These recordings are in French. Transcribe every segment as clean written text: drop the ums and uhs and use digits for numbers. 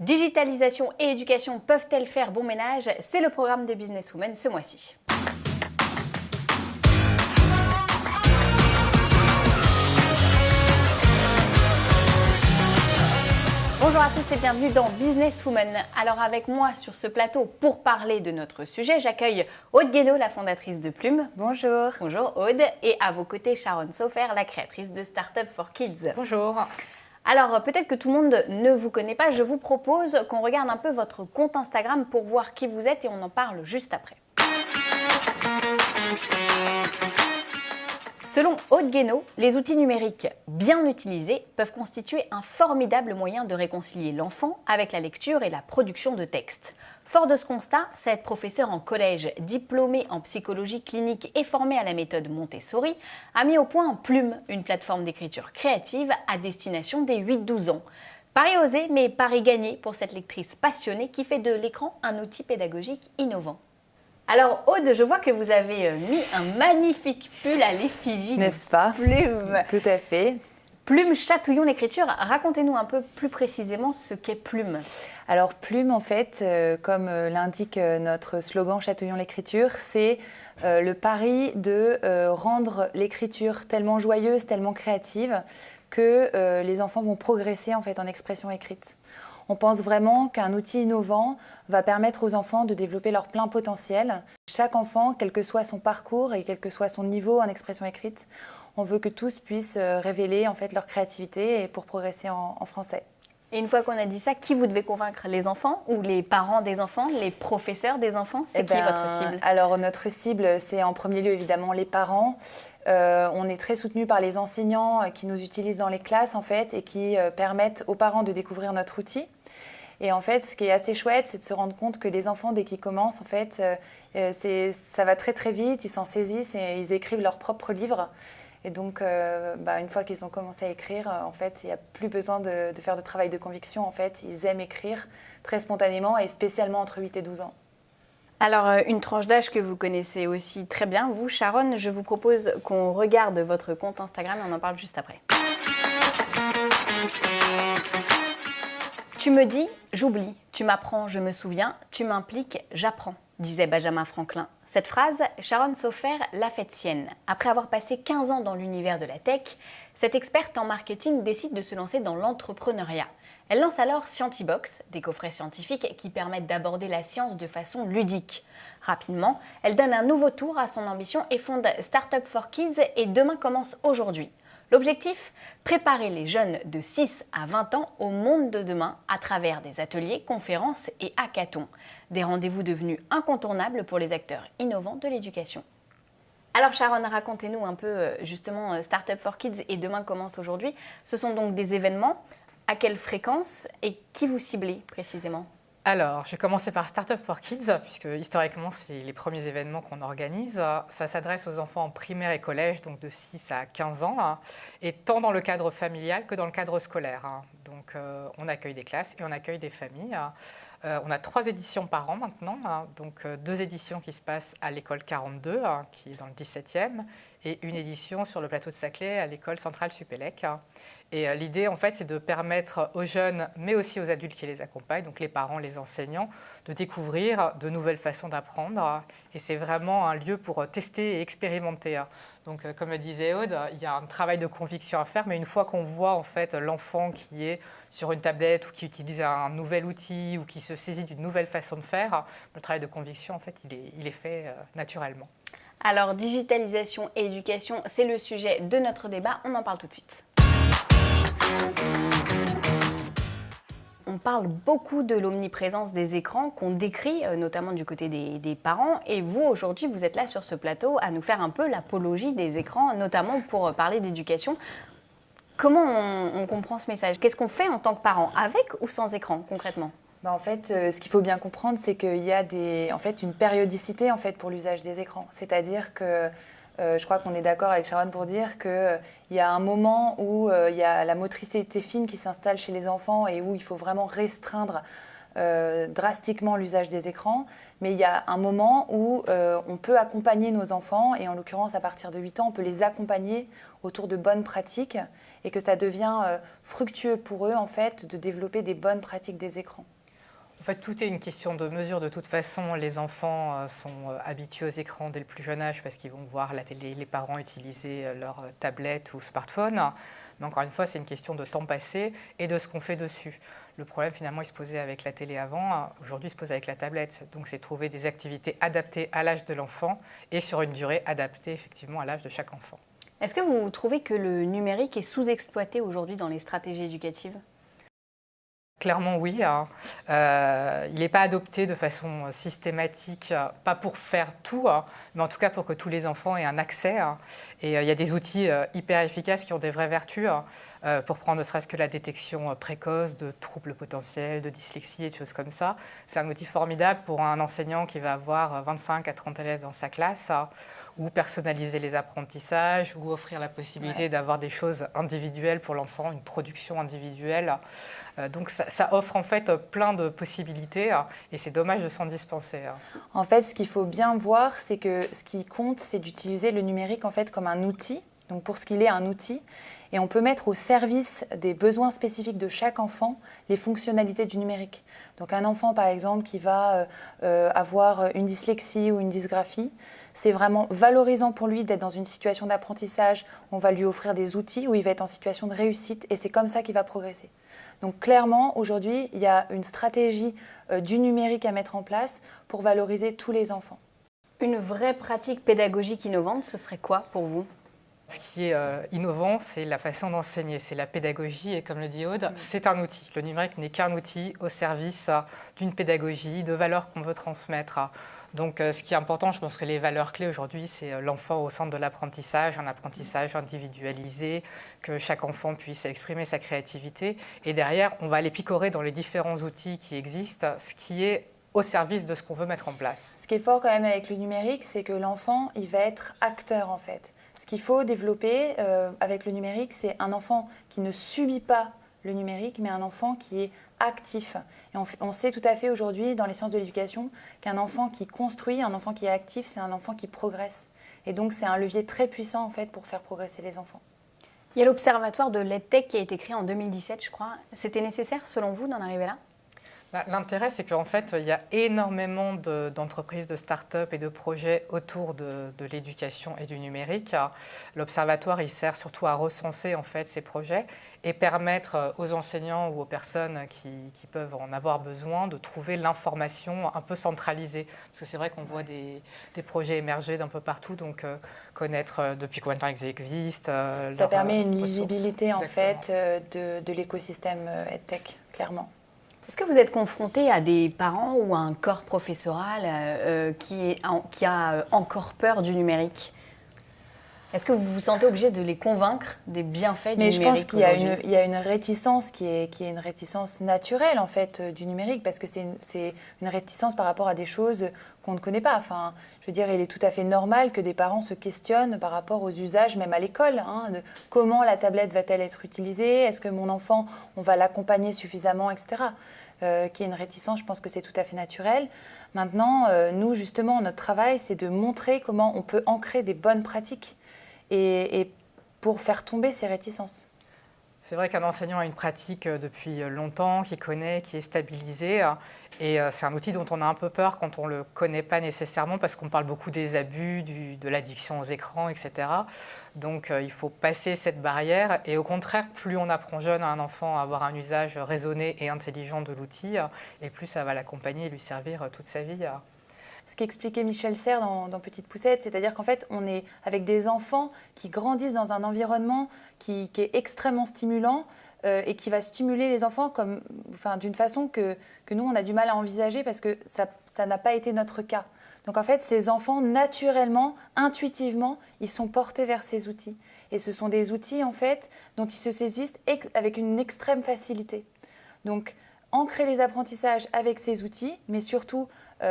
Digitalisation et éducation peuvent-elles faire bon ménage? C'est le programme de Businesswoman ce mois-ci. Bonjour à tous et bienvenue dans Businesswoman. Alors avec moi sur ce plateau pour parler de notre sujet, j'accueille Aude Guénaud, la fondatrice de Plume. Bonjour. Bonjour Aude. Et à vos côtés, Sharon Sofer, la créatrice de Startup for Kids. Bonjour. Alors peut-être que tout le monde ne vous connaît pas, je vous propose qu'on regarde un peu votre compte Instagram pour voir qui vous êtes et on en parle juste après. Selon Aude Guénaud, les outils numériques bien utilisés peuvent constituer un formidable moyen de réconcilier l'enfant avec la lecture et la production de textes. Fort de ce constat, cette professeure en collège, diplômée en psychologie clinique et formée à la méthode Montessori, a mis au point Plume, une plateforme d'écriture créative à destination des 8-12 ans. Pari osé, mais pari gagné pour cette lectrice passionnée qui fait de l'écran un outil pédagogique innovant. Alors Aude, je vois que vous avez mis un magnifique pull à l'effigie N'est-ce pas? Plume. Tout à fait. Plume, chatouillons l'écriture. Racontez-nous un peu plus précisément ce qu'est Plume. Alors Plume, en fait, comme l'indique notre slogan Chatouillons l'écriture, c'est le pari de rendre l'écriture tellement joyeuse, tellement créative que les enfants vont progresser en fait en expression écrite. On pense vraiment qu'un outil innovant va permettre aux enfants de développer leur plein potentiel. Chaque enfant, quel que soit son parcours et quel que soit son niveau en expression écrite, on veut que tous puissent révéler en fait leur créativité et pour progresser en français. Et une fois qu'on a dit ça, qui vous devez convaincre? Les enfants ou les parents des enfants, les professeurs des enfants? C'est qui votre cible? Alors notre cible, c'est en premier lieu évidemment les parents. On est très soutenu par les enseignants qui nous utilisent dans les classes en fait et qui permettent aux parents de découvrir notre outil. Et en fait, ce qui est assez chouette, c'est de se rendre compte que les enfants, dès qu'ils commencent, en fait, ça va très très vite, ils s'en saisissent et ils écrivent leurs propres livres. Et donc, une fois qu'ils ont commencé à écrire, en fait, il n'y a plus besoin de faire de travail de conviction. En fait, ils aiment écrire très spontanément et spécialement entre 8 et 12 ans. Alors, une tranche d'âge que vous connaissez aussi très bien. Vous, Sharon, je vous propose qu'on regarde votre compte Instagram et on en parle juste après. Tu me dis, j'oublie. Tu m'apprends, je me souviens. Tu m'impliques, j'apprends, disait Benjamin Franklin. Cette phrase, Sharon Sofer l'a faite sienne. Après avoir passé 15 ans dans l'univers de la tech, cette experte en marketing décide de se lancer dans l'entrepreneuriat. Elle lance alors Scientibox, des coffrets scientifiques qui permettent d'aborder la science de façon ludique. Rapidement, elle donne un nouveau tour à son ambition et fonde Startup for Kids et Demain commence aujourd'hui. L'objectif? Préparer les jeunes de 6 à 20 ans au monde de demain à travers des ateliers, conférences et hackathons. Des rendez-vous devenus incontournables pour les acteurs innovants de l'éducation. Alors Sharon, racontez-nous un peu justement Startup for Kids et Demain commence aujourd'hui. Ce sont donc des événements. À quelle fréquence et qui vous ciblez précisément? Alors, je vais commencer par Startup for Kids, puisque historiquement, c'est les premiers événements qu'on organise. Ça s'adresse aux enfants en primaire et collège, donc de 6 à 15 ans, et tant dans le cadre familial que dans le cadre scolaire. Donc, on accueille des classes et on accueille des familles. On a 3 éditions par an maintenant, donc 2 éditions qui se passent à l'école 42, qui est dans le 17e, et une édition sur le plateau de Saclay à l'école centrale Supélec. Et l'idée, en fait, c'est de permettre aux jeunes, mais aussi aux adultes qui les accompagnent, donc les parents, les enseignants, de découvrir de nouvelles façons d'apprendre. Et c'est vraiment un lieu pour tester et expérimenter. Donc, comme le disait Aude, il y a un travail de conviction à faire, mais une fois qu'on voit en fait l'enfant qui est sur une tablette ou qui utilise un nouvel outil ou qui se saisit d'une nouvelle façon de faire, le travail de conviction, en fait, il est fait naturellement. Alors, digitalisation et éducation, c'est le sujet de notre débat. On en parle tout de suite. On parle beaucoup de l'omniprésence des écrans qu'on décrit, notamment du côté des parents. Et vous, aujourd'hui, vous êtes là sur ce plateau à nous faire un peu l'apologie des écrans, notamment pour parler d'éducation. Comment on comprend ce message? Qu'est-ce qu'on fait en tant que parent, avec ou sans écran, concrètement? En fait, ce qu'il faut bien comprendre, c'est qu'il y a une périodicité en fait, pour l'usage des écrans. C'est-à-dire que je crois qu'on est d'accord avec Sharon pour dire qu'il y a un moment où il y a la motricité fine qui s'installe chez les enfants et où il faut vraiment restreindre drastiquement l'usage des écrans, mais il y a un moment où on peut accompagner nos enfants, et en l'occurrence à partir de 8 ans, on peut les accompagner autour de bonnes pratiques et que ça devient fructueux pour eux en fait de développer des bonnes pratiques des écrans. En fait, tout est une question de mesure. De toute façon, les enfants sont habitués aux écrans dès le plus jeune âge parce qu'ils vont voir la télé, les parents utiliser leur tablette ou smartphone. Mais encore une fois, c'est une question de temps passé et de ce qu'on fait dessus. Le problème, finalement, il se posait avec la télé avant. Aujourd'hui, il se pose avec la tablette. Donc, c'est trouver des activités adaptées à l'âge de l'enfant et sur une durée adaptée, effectivement, à l'âge de chaque enfant. Est-ce que vous trouvez que le numérique est sous-exploité aujourd'hui dans les stratégies éducatives ? Clairement, oui. Il n'est pas adopté de façon systématique, pas pour faire tout, mais en tout cas pour que tous les enfants aient un accès. Et il y a des outils hyper efficaces qui ont des vraies vertus pour prendre ne serait-ce que la détection précoce de troubles potentiels, de dyslexie et de choses comme ça. C'est un outil formidable pour un enseignant qui va avoir 25 à 30 élèves dans sa classe, ou personnaliser les apprentissages, ou offrir la possibilité d'avoir des choses individuelles pour l'enfant, une production individuelle. Donc ça offre en fait plein de possibilités et c'est dommage de s'en dispenser. En fait, ce qu'il faut bien voir, c'est que ce qui compte, c'est d'utiliser le numérique en fait comme un outil, donc pour ce qu'il est un outil, et on peut mettre au service des besoins spécifiques de chaque enfant les fonctionnalités du numérique. Donc un enfant par exemple qui va avoir une dyslexie ou une dysgraphie, c'est vraiment valorisant pour lui d'être dans une situation d'apprentissage, on va lui offrir des outils où il va être en situation de réussite et c'est comme ça qu'il va progresser. Donc clairement, aujourd'hui, il y a une stratégie du numérique à mettre en place pour valoriser tous les enfants. Une vraie pratique pédagogique innovante, ce serait quoi pour vous ? Ce qui est innovant, c'est la façon d'enseigner, c'est la pédagogie et comme le dit Aude, c'est un outil. Le numérique n'est qu'un outil au service d'une pédagogie, de valeurs qu'on veut transmettre. Donc ce qui est important, je pense que les valeurs clés aujourd'hui, c'est l'enfant au centre de l'apprentissage, un apprentissage individualisé, que chaque enfant puisse exprimer sa créativité. Et derrière, on va aller picorer dans les différents outils qui existent, ce qui est au service de ce qu'on veut mettre en place. Ce qui est fort quand même avec le numérique, c'est que l'enfant, il va être acteur en fait. Ce qu'il faut développer avec le numérique, c'est un enfant qui ne subit pas le numérique, mais un enfant qui est actif. Et on sait tout à fait aujourd'hui dans les sciences de l'éducation qu'un enfant qui construit, un enfant qui est actif, c'est un enfant qui progresse. Et donc c'est un levier très puissant en fait pour faire progresser les enfants. Il y a l'Observatoire de l'EdTech qui a été créé en 2017, je crois. C'était nécessaire selon vous d'en arriver là ? L'intérêt, c'est qu'en fait, il y a énormément d'entreprises, de start-up et de projets autour de l'éducation et du numérique. L'Observatoire, il sert surtout à recenser en fait, ces projets et permettre aux enseignants ou aux personnes qui peuvent en avoir besoin de trouver l'information un peu centralisée. Parce que c'est vrai qu'on voit des projets émerger d'un peu partout, donc connaître depuis combien de temps ils existent. Ça permet une ressources. lisibilité en Exactement. fait de l'écosystème EdTech, clairement. Est-ce que vous êtes confronté à des parents ou à un corps professoral qui a encore peur du numérique ? Est-ce que vous vous sentez obligé de les convaincre des bienfaits du numérique ? Mais je pense qu'il y a une réticence qui est une réticence naturelle en fait du numérique parce que c'est une réticence par rapport à des choses qu'on ne connaît pas. Enfin, je veux dire, il est tout à fait normal que des parents se questionnent par rapport aux usages, même à l'école, de comment la tablette va-t-elle être utilisée ? Est-ce que mon enfant, on va l'accompagner suffisamment, etc. Qui est une réticence, je pense que c'est tout à fait naturel. Maintenant, nous, justement, notre travail, c'est de montrer comment on peut ancrer des bonnes pratiques et pour faire tomber ces réticences. C'est vrai qu'un enseignant a une pratique depuis longtemps, qui connaît, qui est stabilisée. Et c'est un outil dont on a un peu peur quand on ne le connaît pas nécessairement parce qu'on parle beaucoup des abus, de l'addiction aux écrans, etc. Donc il faut passer cette barrière. Et au contraire, plus on apprend jeune à un enfant à avoir un usage raisonné et intelligent de l'outil, et plus ça va l'accompagner et lui servir toute sa vie. Ce qu'expliquait Michel Serres dans Petite Poussette, c'est-à-dire qu'en fait, on est avec des enfants qui grandissent dans un environnement qui est extrêmement stimulant et qui va stimuler les enfants d'une façon que nous, on a du mal à envisager parce que ça n'a pas été notre cas. Donc en fait, ces enfants, naturellement, intuitivement, ils sont portés vers ces outils. Et ce sont des outils, en fait, dont ils se saisissent avec une extrême facilité. Donc, ancrer les apprentissages avec ces outils, mais surtout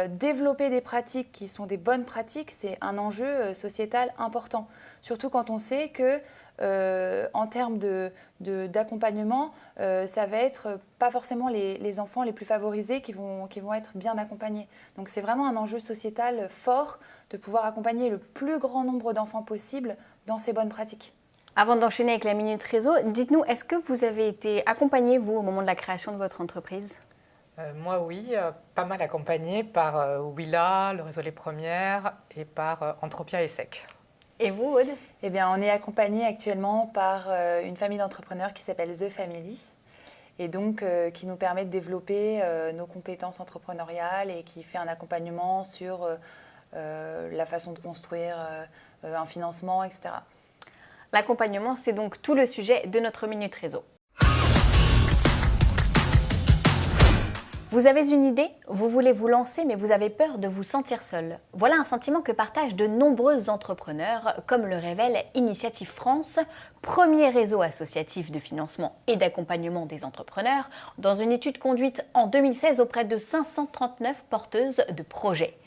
développer des pratiques qui sont des bonnes pratiques, c'est un enjeu sociétal important. Surtout quand on sait que en termes d'accompagnement, ça va être pas forcément les enfants les plus favorisés qui vont être bien accompagnés. Donc c'est vraiment un enjeu sociétal fort de pouvoir accompagner le plus grand nombre d'enfants possible dans ces bonnes pratiques. Avant d'enchaîner avec la Minute Réseau, dites-nous, est-ce que vous avez été accompagné, vous, au moment de la création de votre entreprise ? Moi, oui, pas mal accompagnée par Willa, le réseau Les Premières et par Entropia et SEC. Et vous, Aude ? Eh bien, on est accompagné actuellement par une famille d'entrepreneurs qui s'appelle The Family et donc qui nous permet de développer nos compétences entrepreneuriales et qui fait un accompagnement sur la façon de construire un financement, etc. L'accompagnement, c'est donc tout le sujet de notre Minute Réseau. Vous avez une idée, vous voulez vous lancer mais vous avez peur de vous sentir seul. Voilà un sentiment que partagent de nombreux entrepreneurs, comme le révèle Initiative France, premier réseau associatif de financement et d'accompagnement des entrepreneurs, dans une étude conduite en 2016 auprès de 539 porteuses de projets.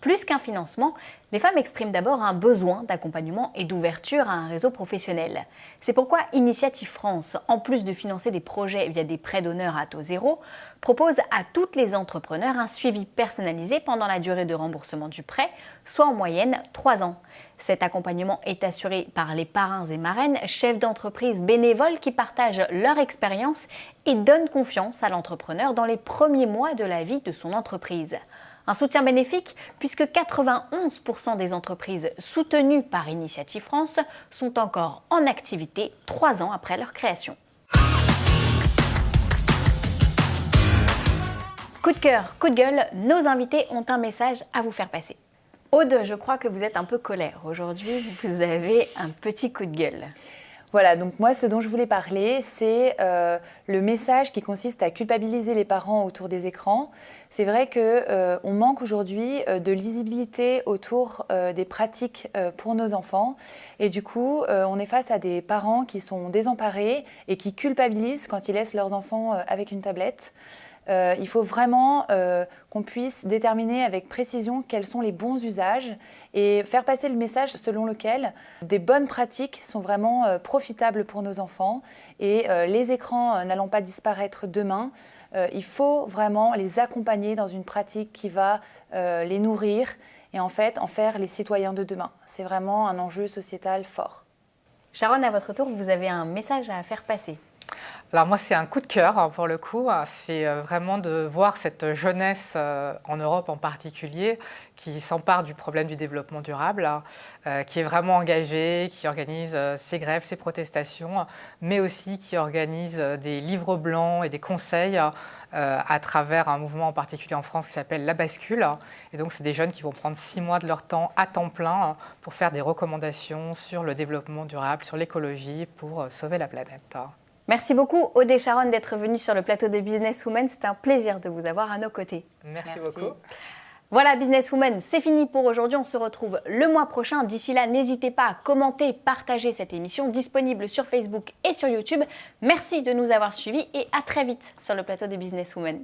Plus qu'un financement, les femmes expriment d'abord un besoin d'accompagnement et d'ouverture à un réseau professionnel. C'est pourquoi Initiative France, en plus de financer des projets via des prêts d'honneur à taux zéro, propose à toutes les entrepreneurs un suivi personnalisé pendant la durée de remboursement du prêt, soit en moyenne 3 ans. Cet accompagnement est assuré par les parrains et marraines, chefs d'entreprise bénévoles qui partagent leur expérience et donnent confiance à l'entrepreneur dans les premiers mois de la vie de son entreprise. Un soutien bénéfique puisque 91% des entreprises soutenues par Initiative France sont encore en activité 3 ans après leur création. Coup de cœur, coup de gueule, nos invités ont un message à vous faire passer. Aude, je crois que vous êtes un peu colère. Aujourd'hui, vous avez un petit coup de gueule. Voilà, donc moi, ce dont je voulais parler, c'est le message qui consiste à culpabiliser les parents autour des écrans. C'est vrai qu'on manque aujourd'hui de lisibilité autour des pratiques pour nos enfants. Et du coup, on est face à des parents qui sont désemparés et qui culpabilisent quand ils laissent leurs enfants avec une tablette. Il faut vraiment qu'on puisse déterminer avec précision quels sont les bons usages et faire passer le message selon lequel des bonnes pratiques sont vraiment profitables pour nos enfants et les écrans n'allant pas disparaître demain, il faut vraiment les accompagner dans une pratique qui va les nourrir et en fait en faire les citoyens de demain. C'est vraiment un enjeu sociétal fort. Sharon, à votre tour, vous avez un message à faire passer. Alors moi, c'est un coup de cœur pour le coup. C'est vraiment de voir cette jeunesse en Europe en particulier qui s'empare du problème du développement durable, qui est vraiment engagée, qui organise ses grèves, ses protestations, mais aussi qui organise des livres blancs et des conseils à travers un mouvement en particulier en France qui s'appelle La Bascule. Et donc, c'est des jeunes qui vont prendre 6 mois de leur temps à temps plein pour faire des recommandations sur le développement durable, sur l'écologie, pour sauver la planète. Merci beaucoup Aude et Sharon d'être venues sur le plateau de Business Women. C'était un plaisir de vous avoir à nos côtés. Merci beaucoup. Voilà Business Women, c'est fini pour aujourd'hui. On se retrouve le mois prochain. D'ici là, n'hésitez pas à commenter, partager cette émission disponible sur Facebook et sur YouTube. Merci de nous avoir suivis et à très vite sur le plateau de Business Women.